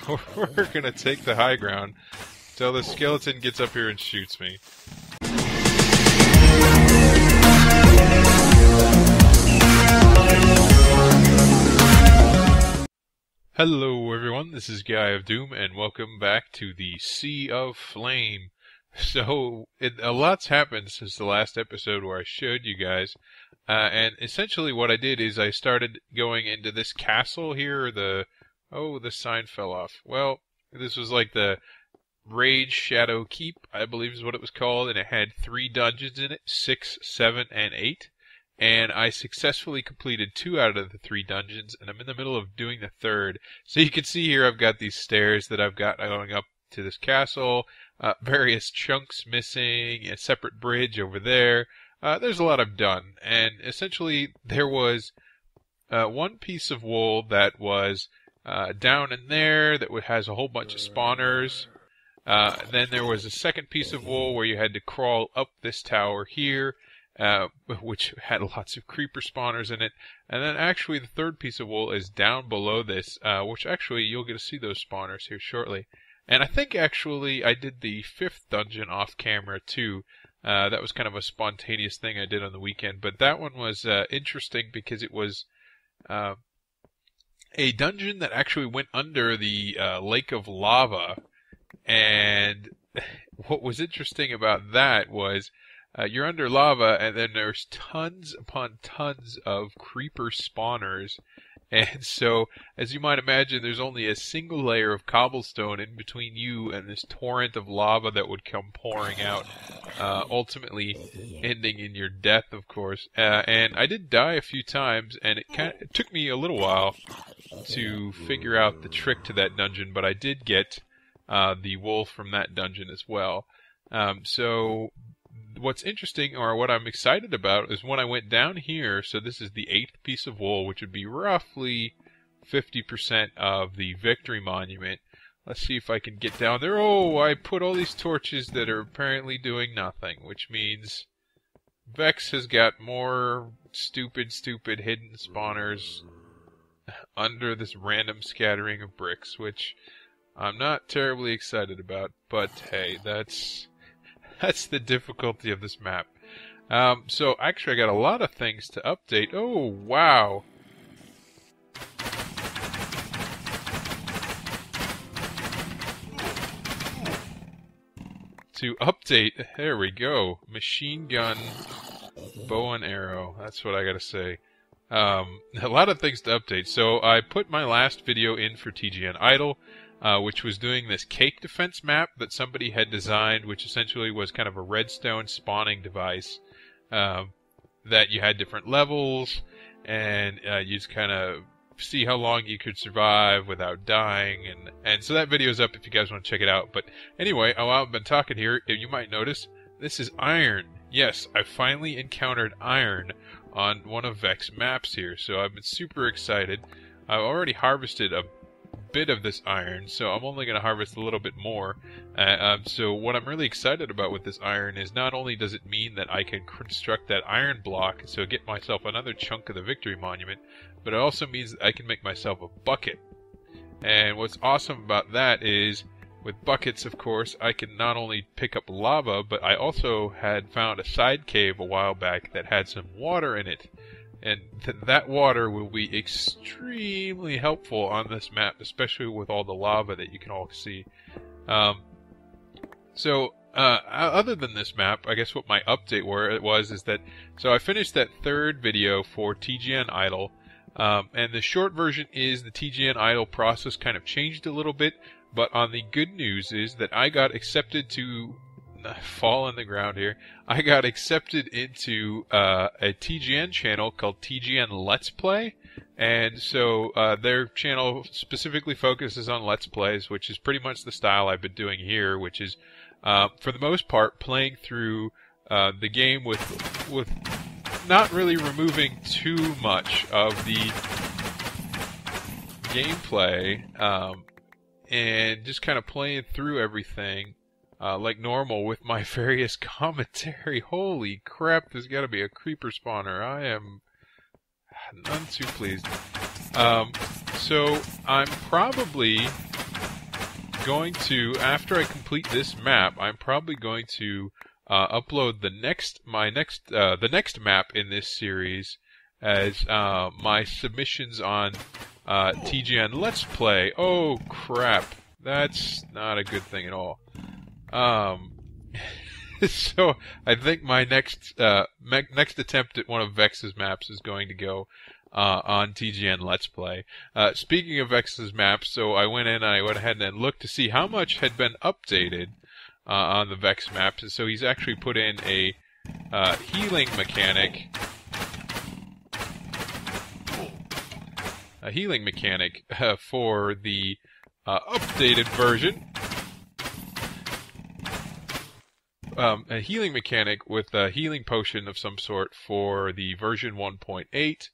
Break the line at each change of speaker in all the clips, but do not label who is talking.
we're gonna take the high ground till the skeleton gets up here and shoots me. Hello everyone, this is Guyofdoom, and welcome back to the Sea of Flame. So, a lot's happened since the last episode where I showed you guys, and essentially what I did is I started going into this castle here, the sign fell off. Well, this was like the Rage Shadow Keep, I believe is what it was called, and it had 3 dungeons in it, 6, 7, and 8. And I successfully completed 2 out of the 3 dungeons, and I'm in the middle of doing the 3rd. So you can see here I've got these stairs that I've got going up to this castle, various chunks missing, a separate bridge over there. There's a lot I've done, and essentially there was one piece of wool that was down in there that has a whole bunch of spawners. Then there was a second piece of wool where you had to crawl up this tower here, which had lots of creeper spawners in it. And then actually the third piece of wool is down below this, which actually you'll get to see those spawners here shortly. And I think actually I did the 5th dungeon off camera too. That was kind of a spontaneous thing I did on the weekend, but that one was interesting because it was a dungeon that actually went under the lake of lava. And what was interesting about that was you're under lava, and then there's tons upon tons of creeper spawners. And so, as you might imagine, there's only a single layer of cobblestone in between you and this torrent of lava that would come pouring out, ultimately ending in your death, of course. And I did die a few times, and it took me a little while to figure out the trick to that dungeon, but I did get the wool from that dungeon as well. So what's interesting, or what I'm excited about, is when I went down here, so this is the 8th piece of wool, which would be roughly 50% of the victory monument. Let's see if I can get down there. Oh, I put all these torches that are apparently doing nothing, which means Vech has got more stupid hidden spawners under this random scattering of bricks, which I'm not terribly excited about, but hey, that's the difficulty of this map. So actually I got a lot of things to update. Oh, wow. To update, there we go. Machine gun, bow and arrow. That's what I gotta say. A lot of things to update. So I put my last video in for TGN Idle, which was doing this cake defense map that somebody had designed, which essentially was kind of a redstone spawning device, that you had different levels, and you just kind of see how long you could survive without dying, and so that video's up if you guys want to check it out. But anyway, while I've been talking here, you might notice this is iron. Yes, I finally encountered iron on one of Vech's maps here, so I've been super excited. I've already harvested a bit of this iron, so I'm only going to harvest a little bit more. So what I'm really excited about with this iron is not only does it mean that I can construct that iron block, so get myself another chunk of the victory monument, but it also means that I can make myself a bucket. And what's awesome about that is, with buckets, of course, I can not only pick up lava, but I also had found a side cave a while back that had some water in it. And that water will be extremely helpful on this map, especially with all the lava that you can all see. Other than this map, I guess what my update was is that, so I finished that 3rd video for TGN Idle, and the short version is the TGN Idle process kind of changed a little bit, but on the good news is that I got accepted to fall on the ground here. I got accepted into a TGN channel called TGN Let's Play, and so their channel specifically focuses on Let's Plays, which is pretty much the style I've been doing here, which is for the most part playing through the game with not really removing too much of the gameplay, and just kind of playing through everything like normal with my various commentary. Holy crap, there's got to be a creeper spawner. I am none too pleased. So I'm probably going to, after I complete this map, I'm probably going to upload the next map in this series as my submissions on TGN Let's Play. Oh crap, that's not a good thing at all. So I think my next attempt at one of Vech's maps is going to go on TGN Let's Play. Speaking of Vech's maps, so I went ahead and looked to see how much had been updated on the Vech maps, and so he's actually put in a healing mechanic. For the updated version. A healing mechanic with a healing potion of some sort for the version 1.8,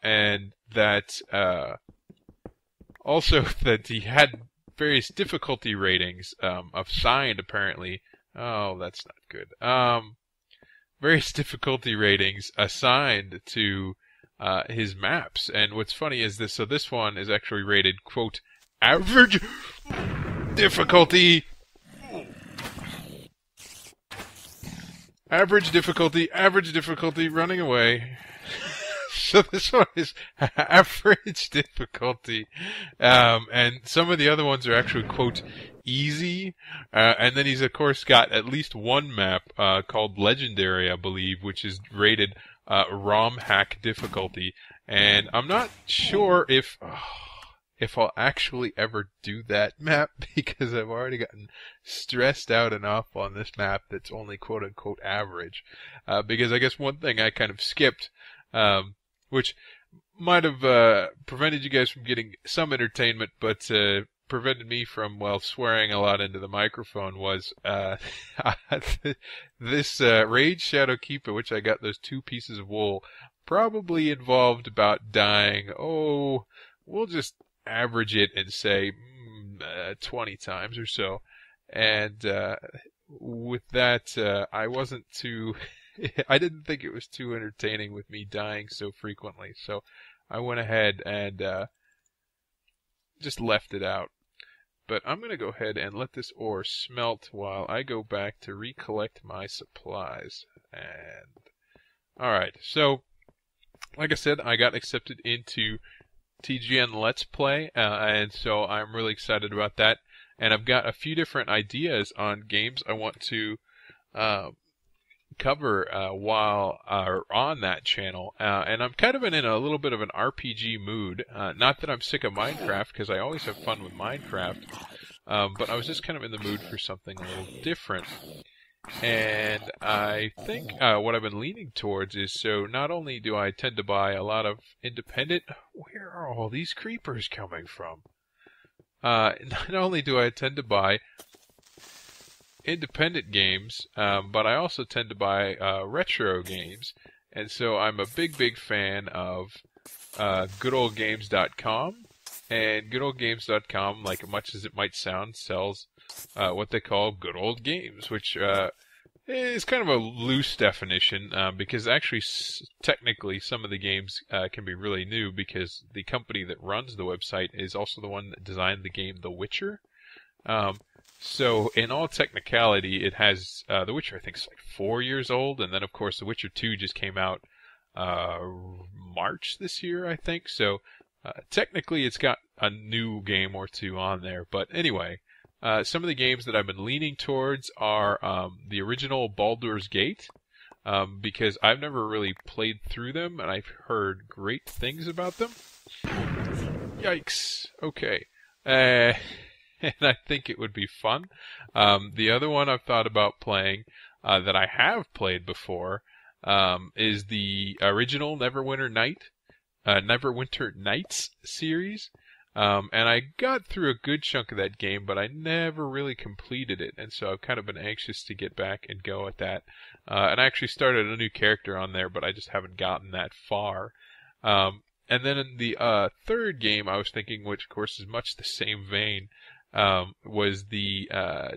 and that also that he had various difficulty ratings assigned apparently. Oh, that's not good. Various difficulty ratings assigned to his maps, and what's funny is this. So this one is actually rated quote average difficulty. Average difficulty, running away. So this one is average difficulty. And some of the other ones are actually, quote, easy. And then he's, of course, got at least one map, called Legendary, I believe, which is rated, ROM hack difficulty. And I'm not sure if I'll actually ever do that map, because I've already gotten stressed out enough on this map that's only quote-unquote average. Because I guess one thing I kind of skipped, which might have prevented you guys from getting some entertainment, but prevented me from, well, swearing a lot into the microphone, was this Raid Shadow Keeper, which I got those 2 pieces of wool, probably involved about dying, we'll just average it and say 20 times or so. And with that, I wasn't too I didn't think it was too entertaining with me dying so frequently, so I went ahead and just left it out. But I'm going to go ahead and let this ore smelt while I go back to recollect my supplies. And alright, so like I said, I got accepted into TGN Let's Play, and so I'm really excited about that. And I've got a few different ideas on games I want to cover while on that channel. And I'm kind of in a little bit of an RPG mood. Not that I'm sick of Minecraft, because I always have fun with Minecraft. But I was just kind of in the mood for something a little different. And I think what I've been leaning towards is, so not only do I tend to buy a lot of independent... Where are all these creepers coming from? Not only do I tend to buy independent games, but I also tend to buy retro games. And so I'm a big fan of goodoldgames.com. And goodoldgames.com, like much as it might sound, sells what they call good old games, which is kind of a loose definition, because actually technically some of the games can be really new, because the company that runs the website is also the one that designed the game The Witcher. So in all technicality, it has The Witcher, I think, is like 4 years old, and then of course The Witcher 2 just came out March this year, I think. So technically it's got a new game or 2 on there. But anyway, some of the games that I've been leaning towards are the original Baldur's Gate, because I've never really played through them, and I've heard great things about them. Yikes. Okay. And I think it would be fun. The other one I've thought about playing, that I have played before, is the original Neverwinter Nights series. And I got through a good chunk of that game, but I never really completed it, and so I've kind of been anxious to get back and go at that. And I actually started a new character on there, but I just haven't gotten that far. And then in the third game I was thinking, which of course is much the same vein, was the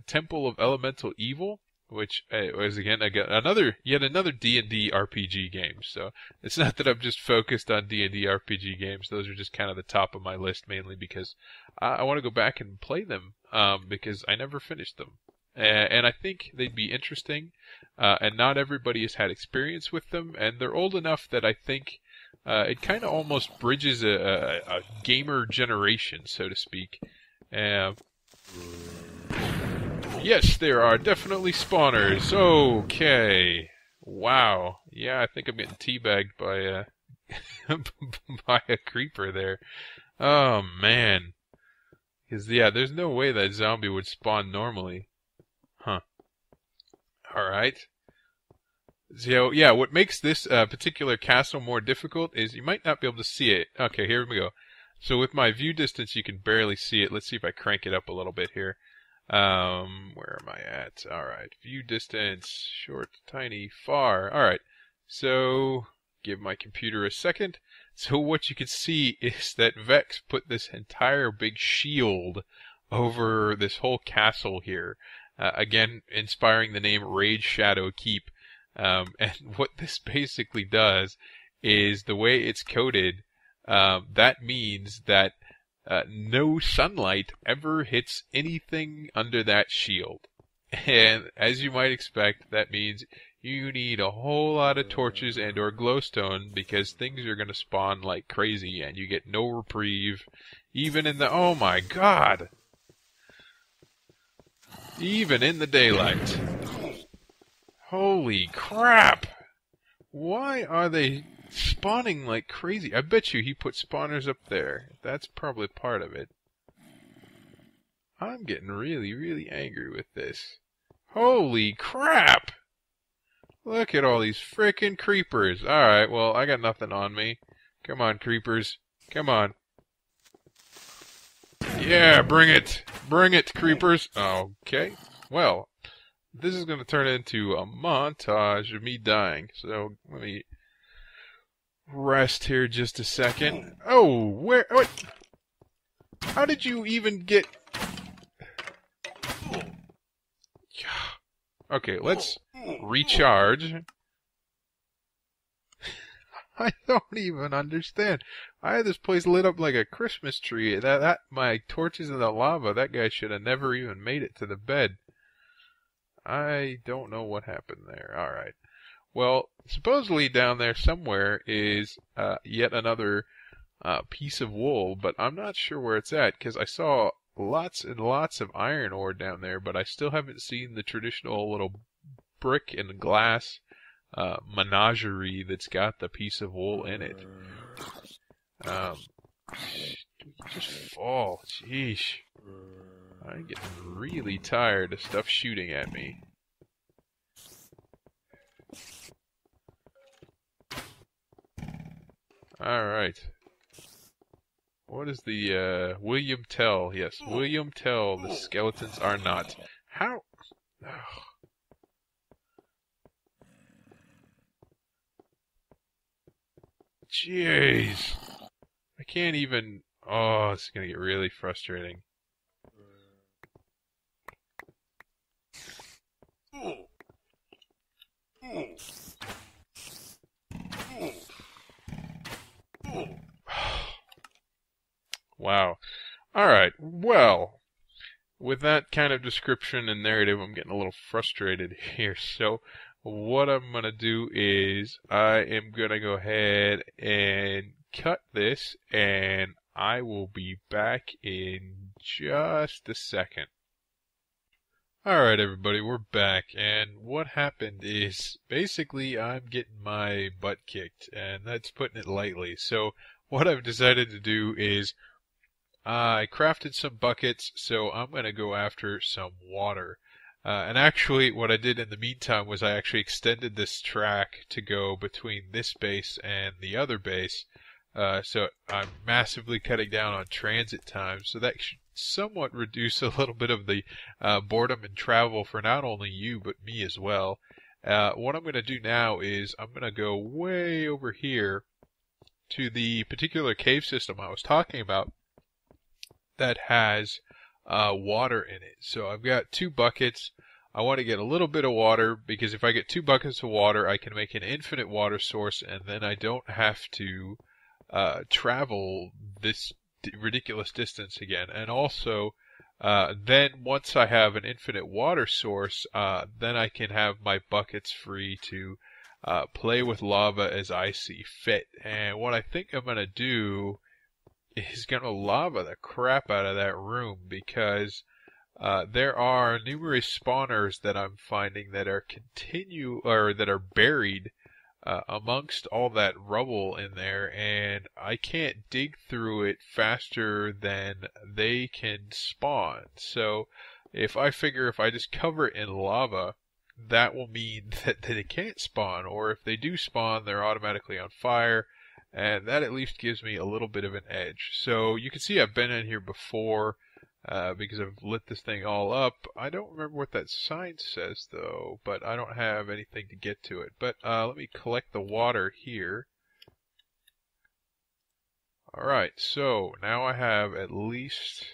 Temple of Elemental Evil, which was again yet another D&D RPG game. So it's not that I'm just focused on D&D RPG games. Those are just kind of the top of my list, mainly because I want to go back and play them, because I never finished them. And I think they'd be interesting, and not everybody has had experience with them, and they're old enough that I think it kind of almost bridges a gamer generation, so to speak. Yes, there are definitely spawners. Okay. Wow. Yeah, I think I'm getting teabagged by by a creeper there. Oh, man. Because, yeah, there's no way that zombie would spawn normally. Huh. Alright. So, yeah, what makes this particular castle more difficult is you might not be able to see it. Okay, here we go. So with my view distance, you can barely see it. Let's see if I crank it up a little bit here. Where am I at? Alright, view distance, short, tiny, far. Alright, so give my computer a second. So what you can see is that Vech put this entire big shield over this whole castle here. Again, inspiring the name Rage Shadow Keep. And what this basically does is the way it's coded, that means that no sunlight ever hits anything under that shield. And as you might expect, that means you need a whole lot of torches and or glowstone, because things are going to spawn like crazy and you get no reprieve, even in the, oh my god! Even in the daylight. Holy crap! Why are they spawning like crazy? I bet you he put spawners up there. That's probably part of it. I'm getting really, really angry with this. Holy crap! Look at all these frickin' creepers. Alright, well, I got nothing on me. Come on, creepers. Come on. Yeah, bring it! Bring it, creepers! Okay. Well, this is going to turn into a montage of me dying. So, let me rest here just a second. Oh, where? What? How did you even get? Okay, let's recharge. I don't even understand. I had this place lit up like a Christmas tree. That my torches in the lava. That guy should have never even made it to the bed. I don't know what happened there. All right. Well, supposedly down there somewhere is yet another piece of wool, but I'm not sure where it's at, because I saw lots and lots of iron ore down there, but I still haven't seen the traditional little brick and glass menagerie that's got the piece of wool in it. Just fall. Jeez. I'm getting really tired of stuff shooting at me. Alright. What is the, William Tell? Yes, William Tell, the skeletons are not. How? Ugh. Jeez. I can't even, oh, it's gonna get really frustrating. Wow. Alright, well, with that kind of description and narrative, I'm getting a little frustrated here. So, what I'm going to do is, I am going to go ahead and cut this, and I will be back in just a second. Alright everybody, we're back, and what happened is, basically I'm getting my butt kicked, and that's putting it lightly. So, what I've decided to do is, I crafted some buckets, so I'm going to go after some water. And actually, what I did in the meantime was I actually extended this track to go between this base and the other base. So I'm massively cutting down on transit time, so that should somewhat reduce a little bit of the boredom and travel for not only you, but me as well. What I'm going to do now is I'm going to go way over here to the particular cave system I was talking about that has water in it. So I've got 2 buckets. I want to get a little bit of water, because if I get 2 buckets of water, I can make an infinite water source, and then I don't have to travel this ridiculous distance again. And also, then once I have an infinite water source, then I can have my buckets free to play with lava as I see fit. And what I think I'm going to do is going to lava the crap out of that room, because there are numerous spawners that I'm finding that are that are buried amongst all that rubble in there, and I can't dig through it faster than they can spawn. So if I just cover it in lava, that will mean that they can't spawn, or if they do spawn, they're automatically on fire, and that at least gives me a little bit of an edge. So you can see I've been in here before, because I've lit this thing all up. I don't remember what that sign says, though, but I don't have anything to get to it. But let me collect the water here. Alright, so now I have at least...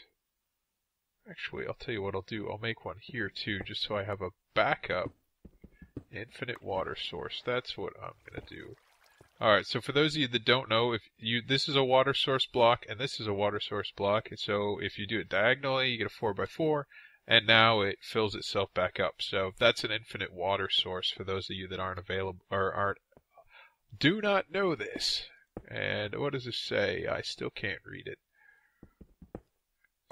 Actually, I'll tell you what I'll do. I'll make one here, too, just so I have a backup infinite water source. That's what I'm going to do. Alright, so for those of you that don't know, this is a water source block, and this is a water source block, and so if you do it diagonally, you get a 4x4, and now it fills itself back up. So that's an infinite water source for those of you that aren't available, or do not know this. And what does this say? I still can't read it.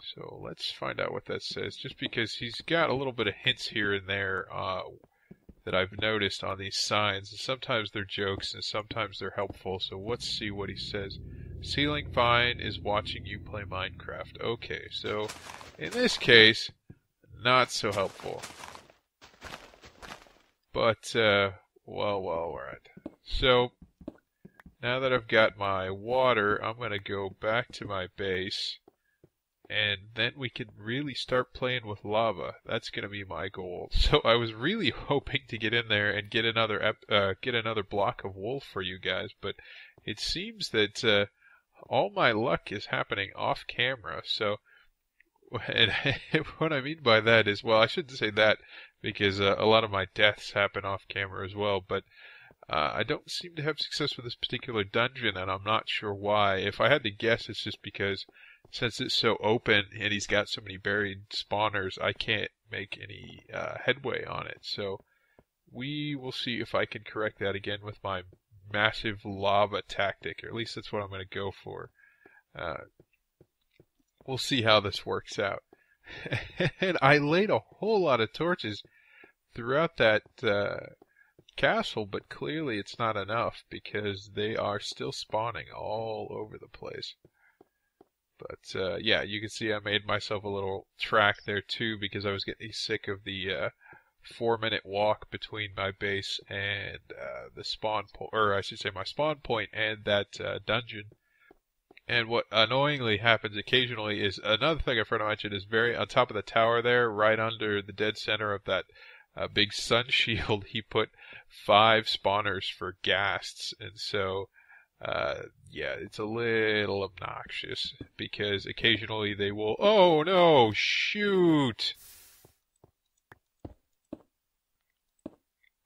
So let's find out what that says, just because he's got a little bit of hints here and there, that I've noticed on these signs, and sometimes they're jokes and sometimes they're helpful. So let's see what he says. Ceiling fine is watching you play Minecraft. Okay, so in this case, not so helpful. But, well, alright. So, now that I've got my water, I'm going to go back to my base, and then we can really start playing with lava. That's going to be my goal. So I was really hoping to get in there and get another block of wool for you guys, but it seems that all my luck is happening off camera. So, and what I mean by that is, well, I shouldn't say that, because a lot of my deaths happen off camera as well, but I don't seem to have success with this particular dungeon, and I'm not sure why. If I had to guess, it's just because since it's so open and he's got so many buried spawners, I can't make any headway on it. So we will see if I can correct that again with my massive lava tactic, or at least that's what I'm going to go for. We'll see how this works out. And I laid a whole lot of torches throughout that castle, but clearly it's not enough, because they are still spawning all over the place. But, yeah, you can see I made myself a little track there, too, because I was getting sick of the 4-minute walk between my base and the spawn point, or I should say my spawn point and that dungeon. And what annoyingly happens occasionally is, another thing I forgot to mention, is very on top of the tower there, right under the dead center of that big sun shield, he put 5 spawners for ghasts, and so... yeah, it's a little obnoxious, because occasionally they will... Oh no! Shoot!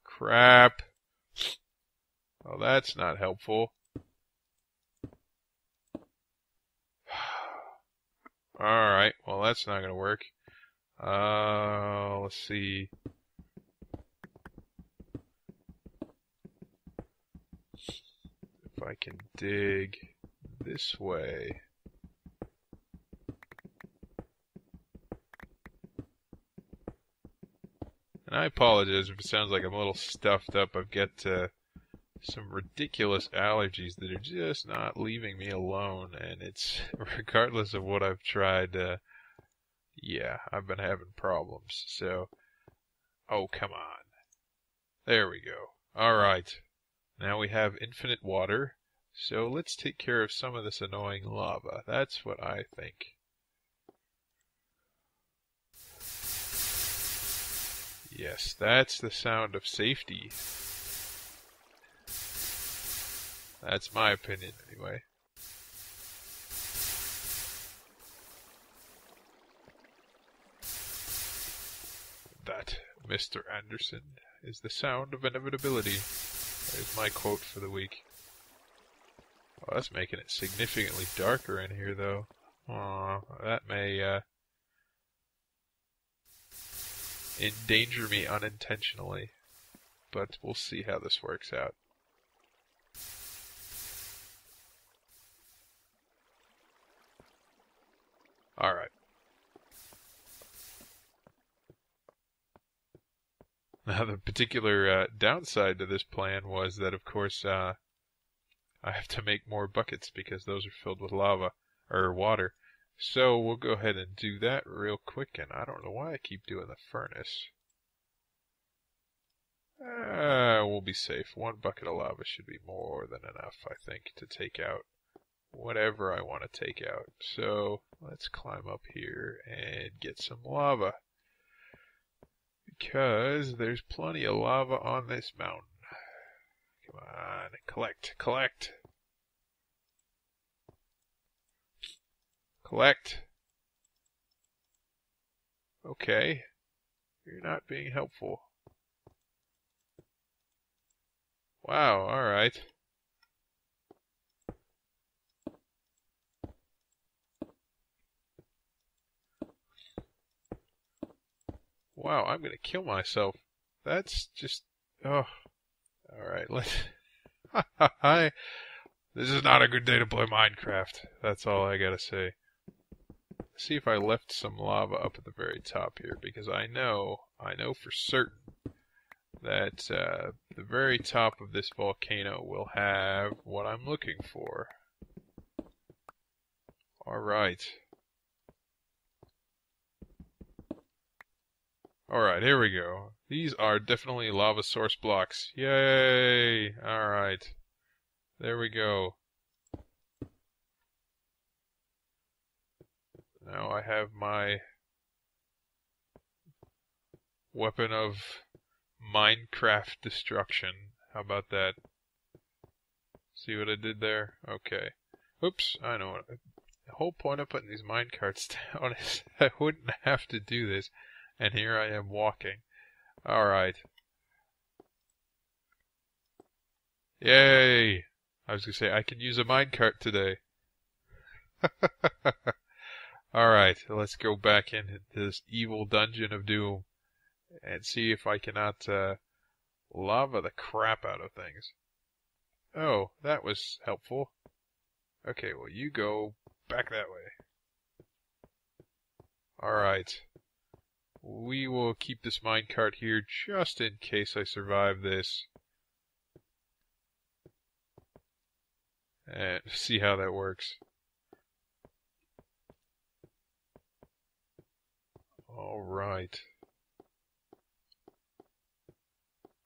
Crap. Oh, that's not helpful. Alright, well that's not gonna work. Let's see... If I can dig this way. And I apologize if it sounds like I'm a little stuffed up. I've got some ridiculous allergies that are just not leaving me alone, and it's, regardless of what I've tried, yeah, I've been having problems. So, oh, come on. There we go. Alright. Now we have infinite water, so let's take care of some of this annoying lava. That's what I think. Yes, that's the sound of safety. That's my opinion, anyway. That Mr. Anderson, is the sound of inevitability. There's my quote for the week. Oh, that's making it significantly darker in here, though. Aw, that may, endanger me unintentionally. But we'll see how this works out. Alright. Now, the particular downside to this plan was that, of course, I have to make more buckets because those are filled with lava, or water. So we'll go ahead and do that real quick, and I don't know why I keep doing the furnace. We'll be safe. 1 bucket of lava should be more than enough, I think, to take out whatever I want to take out. So let's climb up here and get some lava. Because there's plenty of lava on this mountain. Come on, collect, collect. Collect. Okay. You're not being helpful. Wow, alright. Wow, I'm gonna kill myself. That's just... oh. Alright, let's... This is not a good day to play Minecraft. That's all I gotta say. Let's see if I left some lava up at the very top here, because I know for certain that the very top of this volcano will have what I'm looking for. Alright. Alright, here we go. These are definitely lava source blocks. Yay! Alright. There we go. Now I have my weapon of Minecraft destruction. How about that? See what I did there? Okay. Oops, I know what. The whole point of putting these minecarts down is I wouldn't have to do this. And here I am walking. Alright. Yay! I was gonna say, I can use a minecart today. Alright, let's go back into this evil dungeon of doom. And see if I cannot, lava the crap out of things. Oh, that was helpful. Okay, well you go back that way. Alright. We will keep this minecart here just in case I survive this. And see how that works. Alright.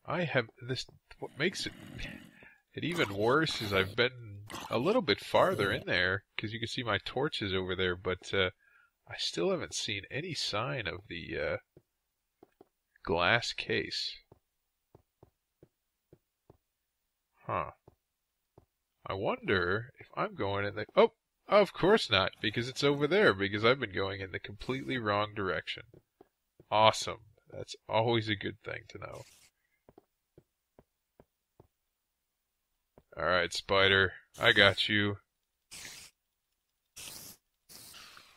I have this... What makes it even worse is I've been a little bit farther in there, because you can see my torches over there, but I still haven't seen any sign of the glass case. Huh. I wonder if I'm going in the... Oh! Of course not, because it's over there, because I've been going in the completely wrong direction. Awesome. That's always a good thing to know. Alright, spider. I got you.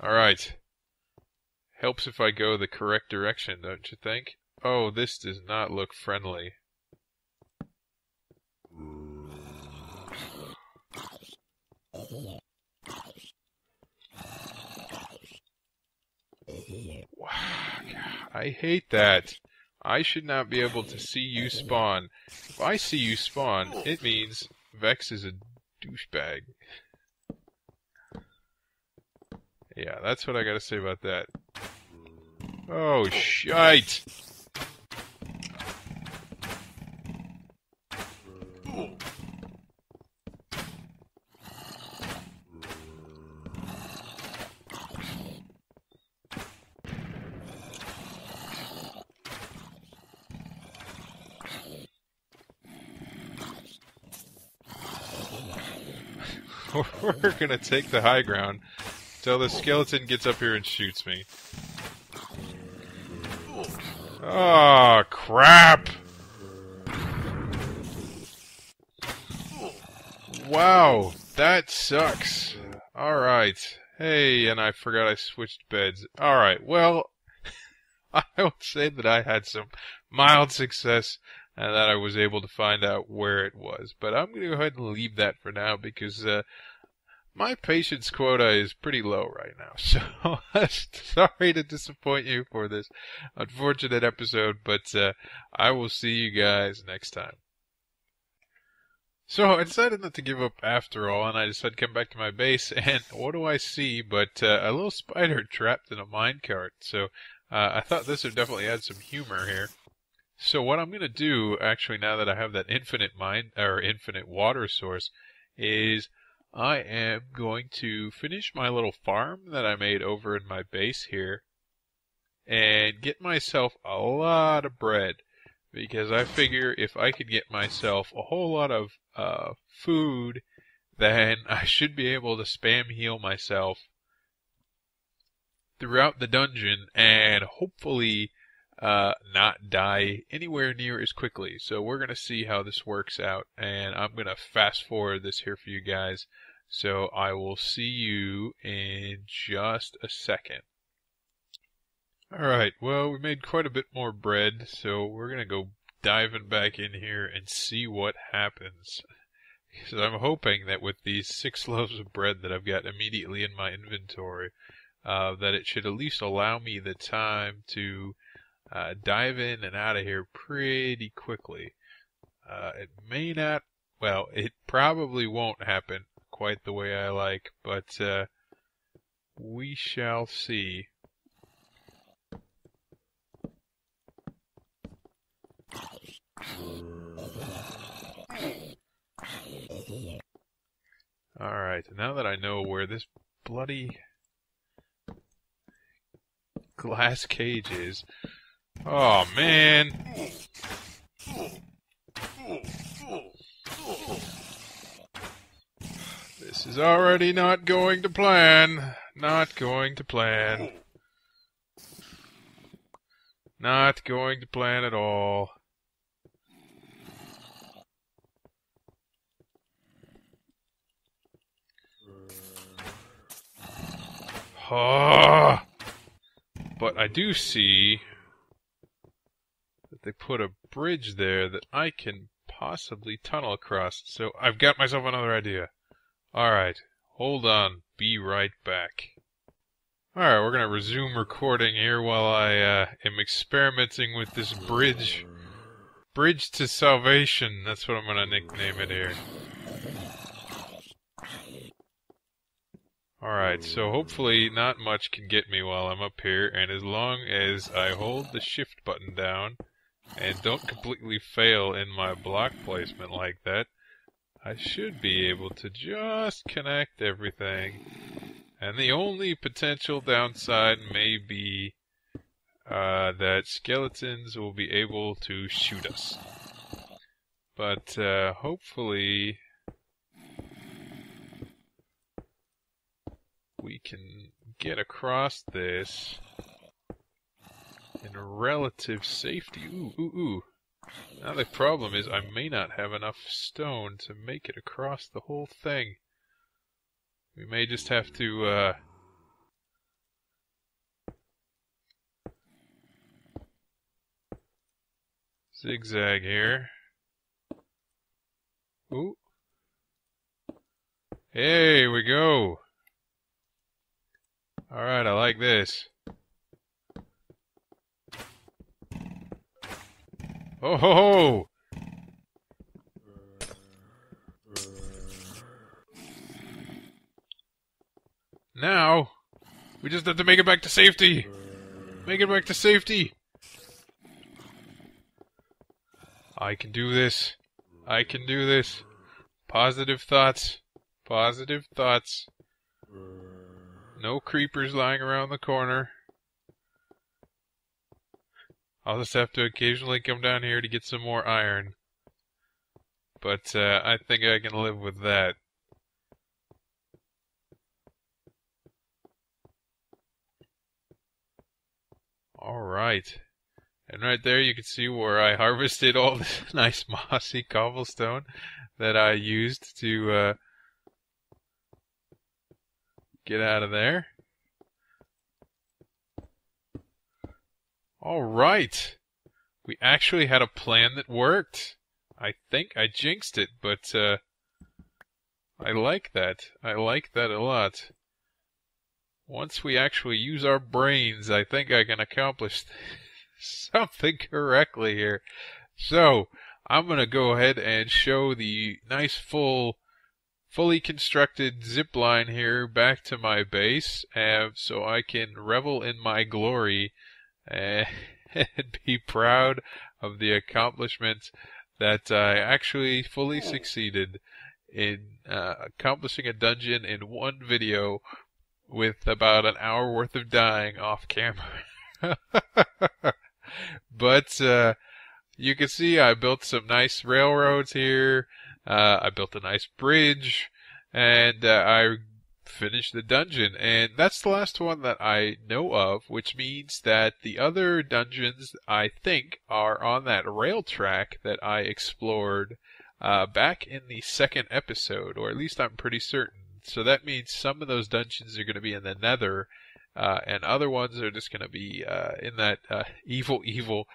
Alright. Helps if I go the correct direction, don't you think? Oh, this does not look friendly. Wow, I hate that. I should not be able to see you spawn. If I see you spawn, it means Vex is a douchebag. Yeah, that's what I gotta say about that. Oh, shite! We're gonna take the high ground till the skeleton gets up here and shoots me. Oh, crap! Wow, that sucks. Alright. Hey, and I forgot I switched beds. Alright, well, I would say that I had some mild success and that I was able to find out where it was. But I'm going to go ahead and leave that for now because my patience quota is pretty low right now. So sorry to disappoint you for this unfortunate episode, but I will see you guys next time. So I decided not to give up after all, and I decided to come back to my base, and what do I see but a little spider trapped in a minecart. So I thought this would definitely add some humor here. So what I'm going to do, actually, now that I have that infinite water source, is I am going to finish my little farm that I made over in my base here and get myself a lot of bread, because I figure if I could get myself a whole lot of food, then I should be able to spam heal myself throughout the dungeon and hopefully not die anywhere near as quickly. So we're going to see how this works out, and I'm going to fast forward this here for you guys. So I will see you in just a second. Alright, well, we made quite a bit more bread, so we're going to go diving back in here and see what happens. Because I'm hoping that with these 6 loaves of bread that I've got immediately in my inventory, that it should at least allow me the time to dive in and out of here pretty quickly. It may not, well, it probably won't happen quite the way I like, but we shall see. Alright, now that I know where this bloody glass cage is. Oh, man. This is already not going to plan. Not going to plan. Not going to plan at all. Oh, but I do see that they put a bridge there that I can possibly tunnel across. So I've got myself another idea. Alright, hold on. Be right back. Alright, we're going to resume recording here while I am experimenting with this bridge. Bridge to Salvation. That's what I'm going to nickname it here. Alright, so hopefully not much can get me while I'm up here, and as long as I hold the shift button down and don't completely fail in my block placement like that, I should be able to just connect everything. And the only potential downside may be that skeletons will be able to shoot us. But hopefully we can get across this in relative safety. Ooh. Now the problem is I may not have enough stone to make it across the whole thing. We may just have to zigzag here. Ooh. Hey, we go. Alright, I like this. Oh ho ho! Now, we just have to make it back to safety! Make it back to safety! I can do this. I can do this. Positive thoughts. Positive thoughts. No creepers lying around the corner. I'll just have to occasionally come down here to get some more iron. But I think I can live with that. Alright. And right there you can see where I harvested all this nice mossy cobblestone that I used to get out of there. Alright. We actually had a plan that worked. I think I jinxed it, but I like that. I like that a lot. Once we actually use our brains, I think I can accomplish something correctly here. So, I'm going to go ahead and show the nice fully constructed zip line here back to my base, so I can revel in my glory and be proud of the accomplishment that I actually fully succeeded in accomplishing a dungeon in one video with about an hour worth of dying off camera. But you can see I built some nice railroads here. I built a nice bridge, and I finished the dungeon. And that's the last one that I know of, which means that the other dungeons, I think, are on that rail track that I explored back in the second episode, or at least I'm pretty certain. So that means some of those dungeons are going to be in the Nether, and other ones are just going to be in that evil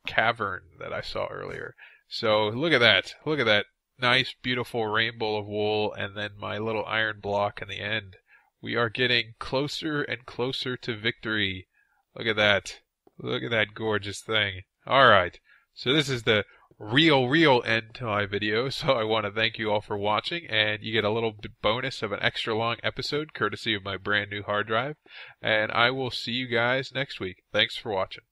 cavern that I saw earlier. So look at that. Look at that nice, beautiful rainbow of wool, and then my little iron block in the end. We are getting closer and closer to victory. Look at that. Look at that gorgeous thing. Alright, so this is the real end to my video, so I want to thank you all for watching, and you get a little bonus of an extra long episode courtesy of my brand new hard drive, and I will see you guys next week. Thanks for watching.